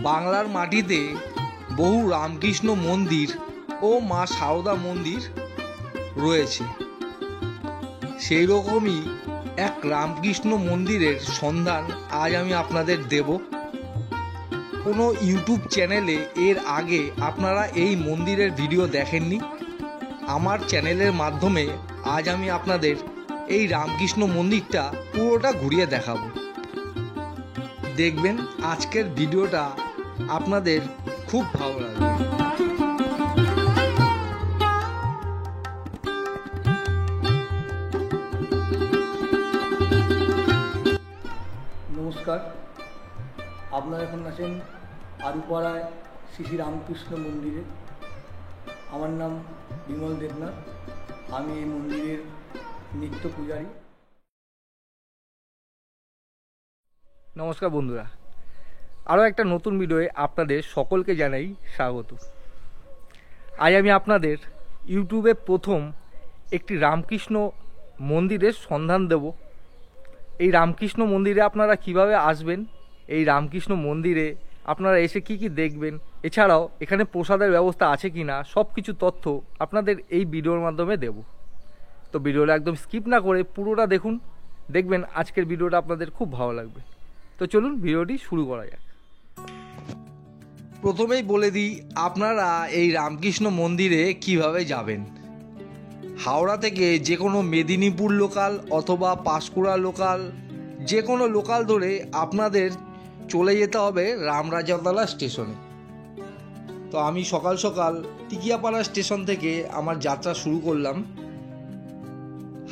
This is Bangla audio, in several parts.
বাংলার মাটিতে বহু রামকৃষ্ণ মন্দির ও মা সারদা মন্দির রয়েছে। সেই রকমই এক রামকৃষ্ণ মন্দিরের সন্ধান আজ আমি আপনাদের দেব। কোনো ইউটিউব চ্যানেলে এর আগে আপনারা এই মন্দিরের ভিডিও দেখেননি। আমার চ্যানেলের মাধ্যমে আজ আমি আপনাদের এই রামকৃষ্ণ মন্দিরটা পুরোটা ঘুরিয়ে দেখাবো। দেখবেন আজকের ভিডিওটা আপনাদের খুব ভালো লাগবে। নমস্কার, আপনারা এখন আছেন আরুপাড়ায় শ্রী শ্রী রামকৃষ্ণ মন্দিরে। আমার নাম বিমল দেবনাথ, আমি এই মন্দিরের নিত্য পূজারী। নমস্কার বন্ধুরা, আরও একটা নতুন ভিডিওয়ে আপনাদের সকলকে জানাই স্বাগত। আজ আমি আপনাদের ইউটিউবে প্রথম একটি রামকৃষ্ণ মন্দিরের সন্ধান দেব। এই রামকৃষ্ণ মন্দিরে আপনারা কিভাবে আসবেন, এই রামকৃষ্ণ মন্দিরে আপনারা এসে কি কি দেখবেন, এছাড়াও এখানে প্রসাদের ব্যবস্থা আছে কি না, সব কিছু তথ্য আপনাদের এই ভিডিওর মাধ্যমে দেব। তো ভিডিওটা একদম স্কিপ না করে পুরোটা দেখুন, দেখবেন আজকের ভিডিওটা আপনাদের খুব ভালো লাগবে। তো চলুন ভিডিওটি শুরু করা যাক। প্রথমেই বলে দিই আপনারা এই রামকৃষ্ণ মন্দিরে কিভাবে যাবেন। হাওড়া থেকে যে কোনো মেদিনীপুর লোকাল অথবা পাঁশকুড়া লোকাল, যে কোনো লোকাল ধরে আপনাদের চলে যেতে হবে রামরাজাতলা স্টেশনে। তো আমি সকাল সকাল টিকিয়াপাড়া স্টেশন থেকে আমার যাত্রা শুরু করলাম।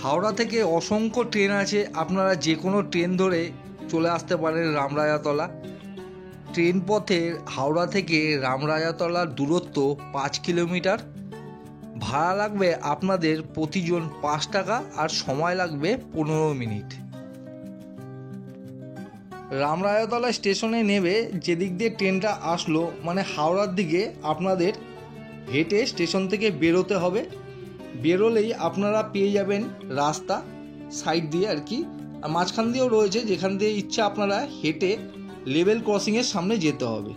হাওড়া থেকে অসংখ্য ট্রেন আছে, আপনারা যে কোনো ট্রেন ধরে চলে আসতে পারেন রামরাজাতলা। ট্রেন পথে হাওড়া থেকে রামরাজাতলার দূরত্ব 5 কিলোমিটার। ভাড়া লাগবে আপনাদের প্রতিজন 5 টাকা আর সময় লাগবে 15 মিনিট। রামরাজাতলা স্টেশনে নেমে যেদিক দিয়ে ট্রেনটা আসলো মানে হাওড়ার দিকে, আপনাদের হেঁটে স্টেশন থেকে বেরোতে হবে। বেরোলেই আপনারা পেয়ে যাবেন রাস্তা সাইড দিয়ে আর কি, আর মাঝখান দিয়েও রয়েছে, যেখান দিয়ে ইচ্ছা আপনারা হেঁটে লেভেল ক্রসিংয়ের সামনে যেতে হবে।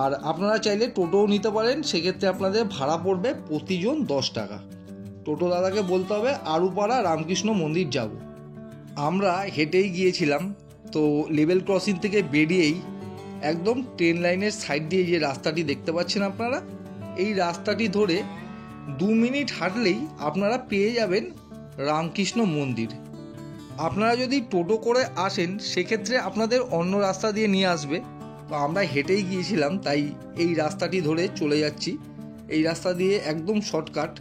আর আপনারা চাইলে টোটোও নিতে পারেন, সেক্ষেত্রে আপনাদের ভাড়া পড়বে প্রতিজন 10 টাকা। টোটো দাদাকে বলতে হবে আরুপাড়া রামকৃষ্ণ মন্দির যাব। আমরা হেঁটেই গিয়েছিলাম। তো লেভেল ক্রসিং থেকে বেরিয়েই একদম ট্রেন লাইনের সাইড দিয়ে যে রাস্তাটি দেখতে পাচ্ছেন আপনারা, এই রাস্তাটি ধরে 2 মিনিট হাঁটলেই আপনারা পেয়ে যাবেন রামকৃষ্ণ মন্দির। আপনারা যদি টোটো করে আসেন সেক্ষেত্রে আপনাদের অন্য রাস্তা দিয়ে নিয়ে আসবে। তো আমরা হেঁটেই গিয়েছিলাম, তাই এই রাস্তাটি ধরে চলে যাচ্ছি। এই রাস্তা দিয়ে একদম শর্টকাট।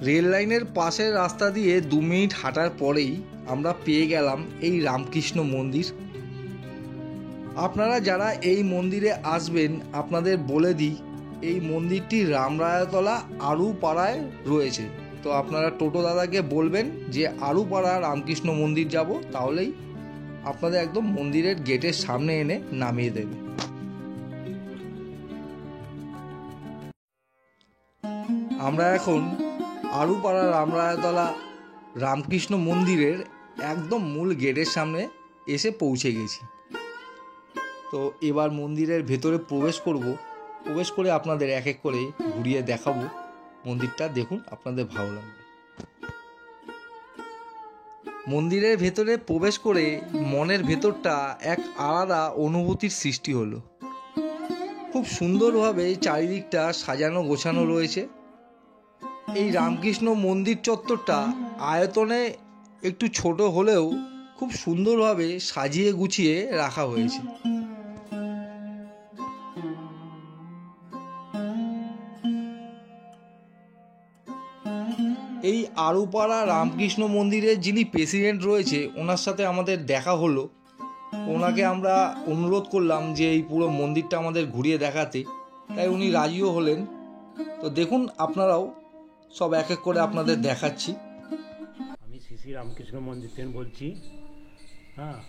রেল লাইনের পাশের রাস্তা দিয়ে 2 মিনিট হাঁটার পরেই আমরা পেয়ে গেলাম এই রামকৃষ্ণ মন্দির। আপনারা যারা এই মন্দিরে আসবেন আপনাদের বলে দিই, এই মন্দিরটি রামরাজাতলা আরুপাড়ায় রয়েছে। তো আপনারা টোটো দাদাকে বলবেন যে আরুপাড়া রামকৃষ্ণ মন্দির যাব, তাহলেই আপনাদের একদম মন্দিরের গেটের সামনে এনে নামিয়ে দেবে। আমরা এখন আরুপাড়া রামরাজাতলা রামকৃষ্ণ মন্দিরের একদম মূল গেটের সামনে এসে পৌঁছে গেছি। তো এবার মন্দিরের ভেতরে প্রবেশ করব। প্রবেশ করে আপনাদের এক এক করে ঘুরিয়ে দেখাবো মন্দিরটা, দেখুন আপনাদের ভালো লাগবে। মন্দিরের ভেতরে প্রবেশ করে মনের ভেতরটা এক আলাদা অনুভূতির সৃষ্টি হলো। খুব সুন্দরভাবে চারিদিকটা সাজানো গোছানো রয়েছে। এই রামকৃষ্ণ মন্দির চত্বরটা আয়তনে একটু ছোট হলেও খুব সুন্দরভাবে সাজিয়ে গুছিয়ে রাখা হয়েছে। এই আরুপাড়া রামকৃষ্ণ মন্দিরের যিনি প্রেসিডেন্ট রয়েছে, ওনার সাথে আমাদের দেখা হলো। ওনাকে আমরা অনুরোধ করলাম যে এই পুরো মন্দিরটা আমাদের ঘুরিয়ে দেখাতে, তাই উনি রাজিও হলেন। তো দেখুন আপনারাও সব এক এক করে আপনাদের দেখাচ্ছি। আমি শ্রী শ্রী রামকৃষ্ণ মন্দির থেকে বলছি। হ্যাঁ,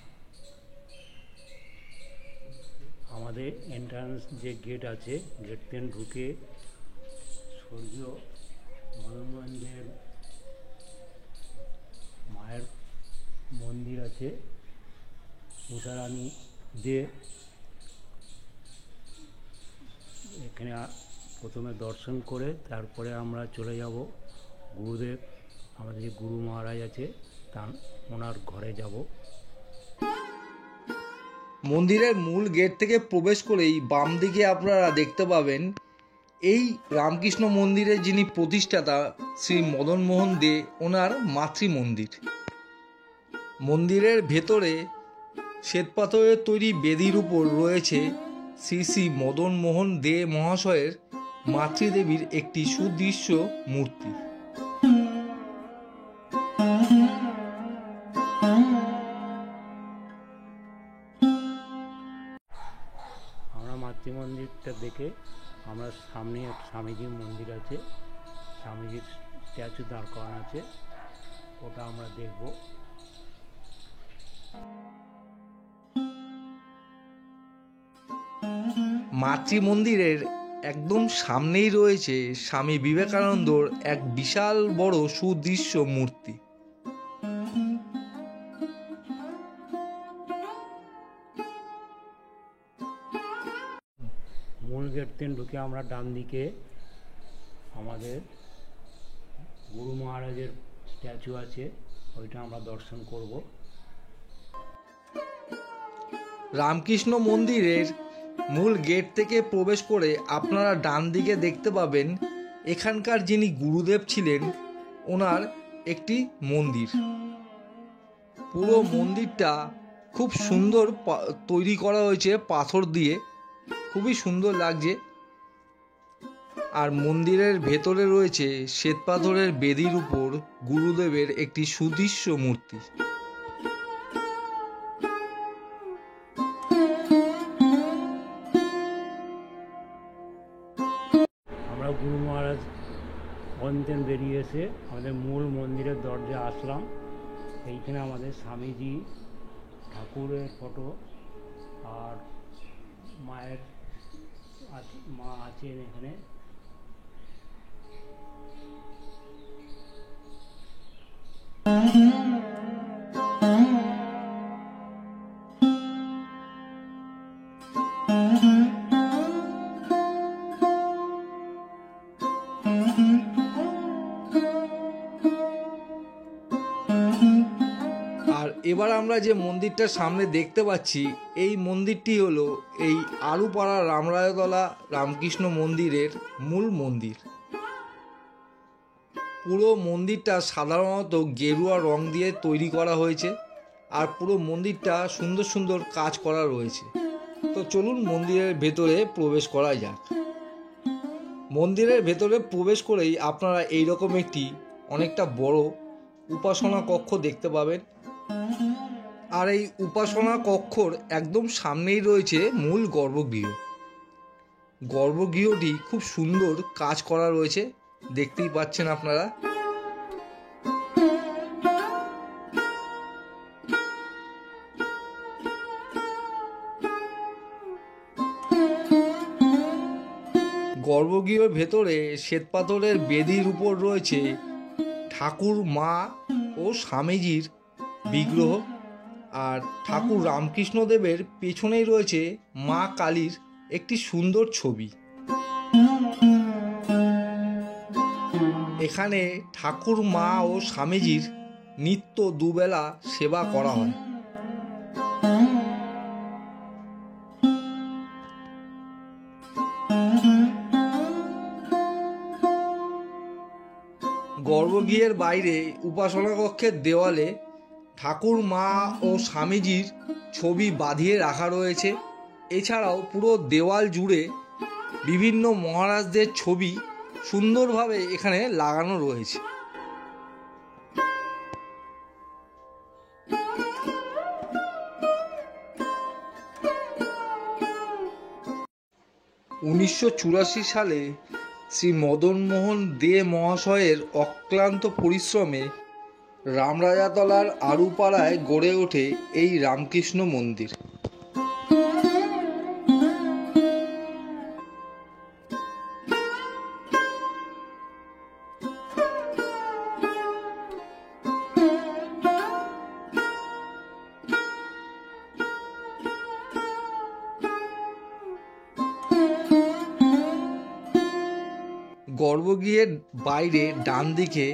আমাদের এন্ট্রান্স যে গেট আছে, গেট থেকে ঢুকে স্বর্গীয় মদনমোহনদের মায়ের মন্দির আছে, উষারানী দিয়ে এখানে প্রথমে দর্শন করে তারপরে আমরা চলে যাব গুরুদেব, আমাদের যে গুরু মহারাজ আছে ওনার ঘরে যাব। মন্দিরের মূল গেট থেকে প্রবেশ করেই বাম দিকে আপনারা দেখতে পাবেন এই রামকৃষ্ণ মন্দিরের যিনি প্রতিষ্ঠাতা শ্রী মদন মোহন দে ওনার মাতৃ মন্দির। মন্দিরের ভেতরে শ্বেতপাথরের তৈরি বেদির উপর রয়েছে শ্রী শ্রী মদন মোহন দে মহাশয়ের মাতৃদেবীর একটি সুদৃশ্য মূর্তি। আমরা মাতৃ মন্দিরটা দেখে আমরা সামনে এক স্বামীজির মন্দির আছে, স্বামীজির স্ট্যাচু দাঁড় করানো আছে, ওটা আমরা দেখব। মাতৃ মন্দিরের একদম সামনেই রয়েছে স্বামী বিবেকানন্দর এক বিশাল বড় সুদৃশ্য মূর্তি। মূল গেট থেকে ঢুকে আমরা ডান দিকে আমাদের গুরু মহারাজের স্ট্যাচু আছে, ওইটা আমরা দর্শন করব। রামকৃষ্ণ মন্দিরের মূল গেট থেকে প্রবেশ করে আপনারা ডান দিকে দেখতে পাবেন এখানকার যিনি গুরুদেব ছিলেন ওনার একটি মন্দির। পুরো মন্দিরটা খুব সুন্দর তৈরি করা হয়েছে পাথর দিয়ে, খুবই সুন্দর লাগছে। আর মন্দিরের ভেতরে রয়েছে শ্বেতপাথরের বেদির উপর গুরুদেবের একটি সুদৃশ্য মূর্তি। আমরা গুরু মহারাজ অন্তেন বেরিয়ে এসে আমাদের মূল মন্দিরের দরজা আসলাম। এইখানে আমাদের স্বামীজি ঠাকুরের ফটো আর মায়ের মা আছেন এখানে। আর এবার আমরা যে মন্দিরটা সামনে দেখতে পাচ্ছি এই মন্দিরটি হলো এই আলুপাড়া রামরায়তলা রামকৃষ্ণ মন্দিরের মূল মন্দির। পুরো মন্দিরটা সাধারণত গেরুয়া রং দিয়ে তৈরি করা হয়েছে আর পুরো মন্দিরটা সুন্দর সুন্দর কাজ করা রয়েছে। তো চলুন মন্দিরের ভেতরে প্রবেশ করা যাক। মন্দিরের ভেতরে প্রবেশ করেই আপনারা এইরকম একটি অনেকটা বড় উপাসনা কক্ষ দেখতে পাবেন। আর এই উপাসনা কক্ষর একদম সামনেই রয়েছে মূল গর্ভগৃহ। গর্ভগৃহটি খুব সুন্দর কাজ করা রয়েছে, দেখতেই পাচ্ছেন আপনারা। গর্ভগৃহের ভেতরে শ্বেতপাথরের বেদির উপর রয়েছে ঠাকুর মা ও স্বামীজির বিগ্রহ, আর ঠাকুর রামকৃষ্ণদেবের পেছনেই রয়েছে মা কালীর একটি সুন্দর ছবি। এখানে ঠাকুর মা ও স্বামীজির নিত্য দুবেলা সেবা করা হয়। গর্ভগৃহের বাইরে উপাসনা কক্ষের দেওয়ালে ঠাকুর মা ও স্বামীজির ছবি বাঁধিয়ে রাখা রয়েছে। এছাড়াও পুরো দেওয়াল জুড়ে বিভিন্ন মহারাজদের ছবি সুন্দরভাবে এখানে লাগানো রয়েছে। উনিশশো সালে শ্রী মদন মোহন দে মহাশয়ের অক্লান্ত পরিশ্রমে রামরাজাতলার আরুপাড়ায় গড়ে ওঠে এই রামকৃষ্ণ মন্দির। গর্ভগৃহের বাইরে ডান দিকে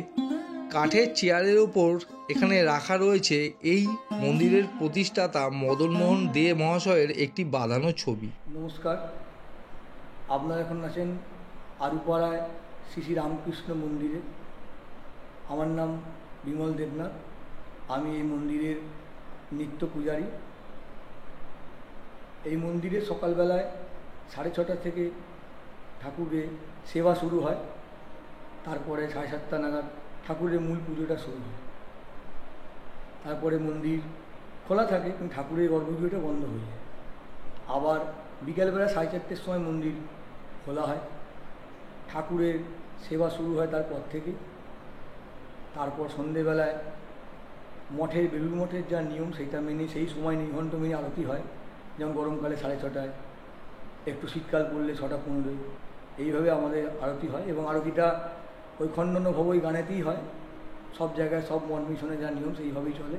কাঠের চেয়ারের উপর এখানে রাখা রয়েছে এই মন্দিরের প্রতিষ্ঠাতা মদনমোহন দে মহাশয়ের একটি বাঁধানো ছবি। নমস্কার, আপনারা এখন আছেন আরুপাড়ায় শ্রী শ্রী রামকৃষ্ণ মন্দিরে। আমার নাম বিমল দেবনাথ, আমি এই মন্দিরের নিত্য পূজারী। এই মন্দিরে সকালবেলায় 6:30 থেকে ঠাকুরের সেবা শুরু হয়, তারপরে 7:30 নাগাদ ঠাকুরের মূল পুজোটা শুরু হয়। তারপরে মন্দির খোলা থাকে কিন্তু ঠাকুরের গর্ভগৃহটা বন্ধ হয়ে যায়। আবার বিকেলবেলা 4:30-র সময় মন্দির খোলা হয়, ঠাকুরের সেবা শুরু হয় তারপর থেকে। তারপর সন্ধেবেলায় মঠের বেলুড় মঠের যা নিয়ম সেটা মেনে সেই সময় নির্ঘণ্ট মেনে আরতি হয়। যেমন গরমকালে 6:30, একটু শীতকাল পড়লে 6:15, এইভাবে আমাদের আরতি হয়। এবং আরতিটা ওই খণ্ডন ভবই গানেতেই হয়, সব জায়গায় সব মঠ মিশনে যা নিয়ম সেইভাবেই চলে।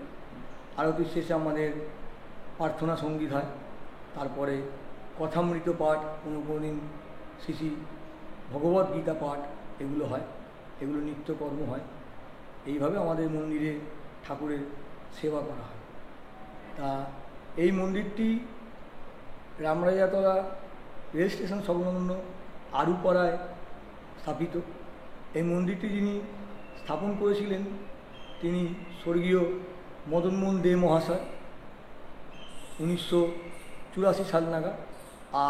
আরতির শেষে আমাদের প্রার্থনা সঙ্গীত হয়, তারপরে কথামৃত পাঠ, কোনো দিন শ্রী শ্রী ভগবদ্ গীতা পাঠ, এগুলো হয়, এগুলো নিত্যকর্ম হয়। এইভাবে আমাদের মন্দিরে ঠাকুরের সেবা করা হয়। তা এই মন্দিরটি রামরাজাতলা রেল স্টেশন সংলগ্ন আরুপাড়ায় স্থাপিত। এই মন্দিরটি যিনি স্থাপন করেছিলেন তিনি স্বর্গীয় মদনমোহন দে মহাশয় 1984 সাল নাগাদ।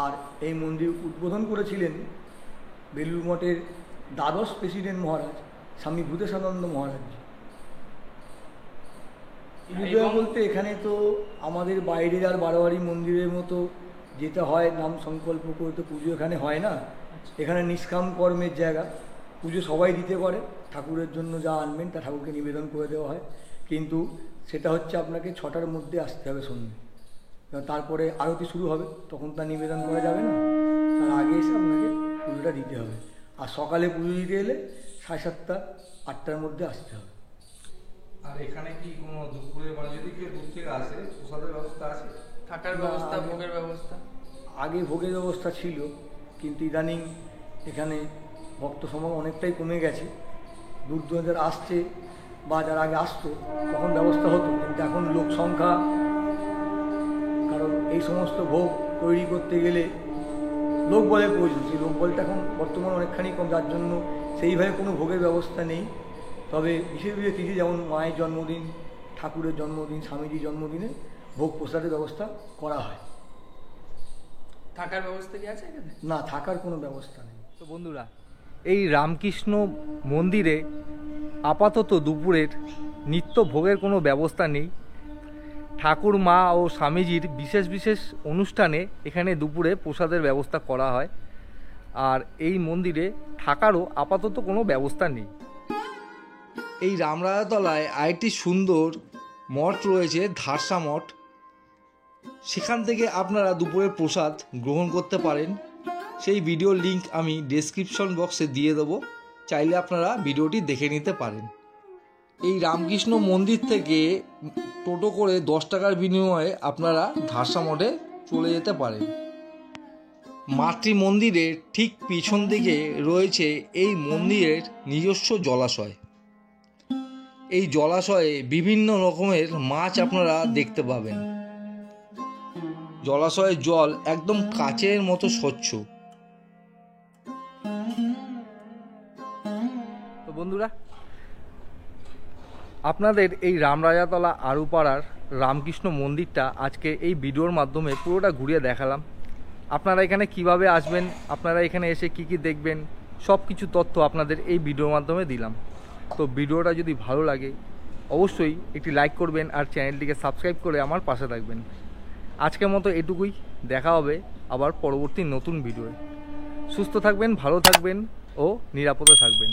আর এই মন্দির উদ্বোধন করেছিলেন বেলুড় মঠের দ্বাদশ প্রেসিডেন্ট মহারাজ স্বামী ভূতেশানন্দ মহারাজ। পুজো বলতে এখানে তো আমাদের বাইরের আর বারোয়ারি মন্দিরের মতো যেটা হয় নাম সংকল্প করে তো পুজো এখানে হয় না। এখানে নিষ্কাম কর্মের জায়গা, পুজো সবাই দিতে পারে, ঠাকুরের জন্য যা আনবেন তা ঠাকুরকে নিবেদন করে দেওয়া হয়। কিন্তু সেটা হচ্ছে আপনাকে 6টার মধ্যে আসতে হবে সন্ধ্যে, তারপরে আরতি শুরু হবে, তখন তা নিবেদন করা যাবে না, তার আগে এসে আপনাকে পুজোটা দিতে হবে। আর সকালে পুজো দিতে এলে 7:30, 8টার মধ্যে আসতে হবে। আর এখানে কি কোনো দুপুরে মানে যদি কেউ দূর থেকে আসে প্রসাদের ব্যবস্থা আছে? থাকার ব্যবস্থা, ভোগের ব্যবস্থা? আগে ভোগের ব্যবস্থা ছিল, কিন্তু ইদানিং এখানে ভক্ত সমাগম অনেকটাই কমে গেছে। দূর দূরান্তের আসছে বা যারা আগে আসতো তখন ব্যবস্থা হতো, কিন্তু এখন লোক সংখ্যা, কারণ এই সমস্ত ভোগ তৈরি করতে গেলে লোক বলের প্রয়োজন, সেই লোক বলটা এখন বর্তমানে অনেকখানি কম, যার জন্য সেইভাবে কোনো ভোগের ব্যবস্থা নেই। তবে বিশেষ বিশেষ তিথি যেমন মায়ের জন্মদিন, ঠাকুরের জন্মদিন, স্বামীজির জন্মদিনে ভোগ প্রসাদের ব্যবস্থা করা হয়। থাকার ব্যবস্থা কি আছে এখানে? না, থাকার কোনো ব্যবস্থা নেই। তো বন্ধুরা, এই রামকৃষ্ণ মন্দিরে আপাতত দুপুরের নিত্য ভোগের কোনো ব্যবস্থা নেই। ঠাকুর মা ও স্বামীজির বিশেষ বিশেষ অনুষ্ঠানে এখানে দুপুরে প্রসাদের ব্যবস্থা করা হয়। আর এই মন্দিরে থাকারও আপাতত কোনো ব্যবস্থা নেই। এই রামরাজাতলায় আরেকটি সুন্দর মঠ রয়েছে, ধারসা মঠ। সেখান থেকে আপনারা দুপুরের প্রসাদ গ্রহণ করতে পারেন। সেই ভিডিওর লিংক আমি ডেসক্রিপশন বক্সে দিয়ে দেবো, চাইলে আপনারা ভিডিওটি দেখে নিতে পারেন। এই রামকৃষ্ণ মন্দির থেকে টোটো করে 10 টাকার বিনিময়ে আপনারা ধারসা মঠে চলে যেতে পারেন। মাতৃ মন্দিরের ঠিক পিছন দিকে রয়েছে এই মন্দিরের নিজস্ব জলাশয়। এই জলাশয়ে বিভিন্ন রকমের মাছ আপনারা দেখতে পাবেন। জলাশয়ের জল একদম কাচের মতো স্বচ্ছ। তো বন্ধুরা, আপনাদের এই রামরাজাতলা আরুপাড়ার রামকৃষ্ণ মন্দিরটা আজকে এই ভিডিওর মাধ্যমে পুরোটা ঘুরিয়ে দেখালাম। আপনারা এখানে কিভাবে আসবেন, আপনারা এখানে এসে কি কি দেখবেন, সব কিছু তথ্য আপনাদের এই ভিডিওর মাধ্যমে দিলাম। তো ভিডিওটা যদি ভালো লাগে অবশ্যই একটি লাইক করবেন আর চ্যানেলটিকে সাবস্ক্রাইব করে আমার পাশে থাকবেন। আজকের মতো এটুকুই, দেখা হবে আবার পরবর্তী নতুন ভিডিওয়ে। সুস্থ থাকবেন, ভালো থাকবেন ও নিরাপদে থাকবেন।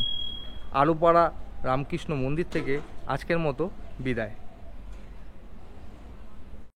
আরুপাড়া রামকৃষ্ণ মন্দির থেকে আজকের মতো বিদায়।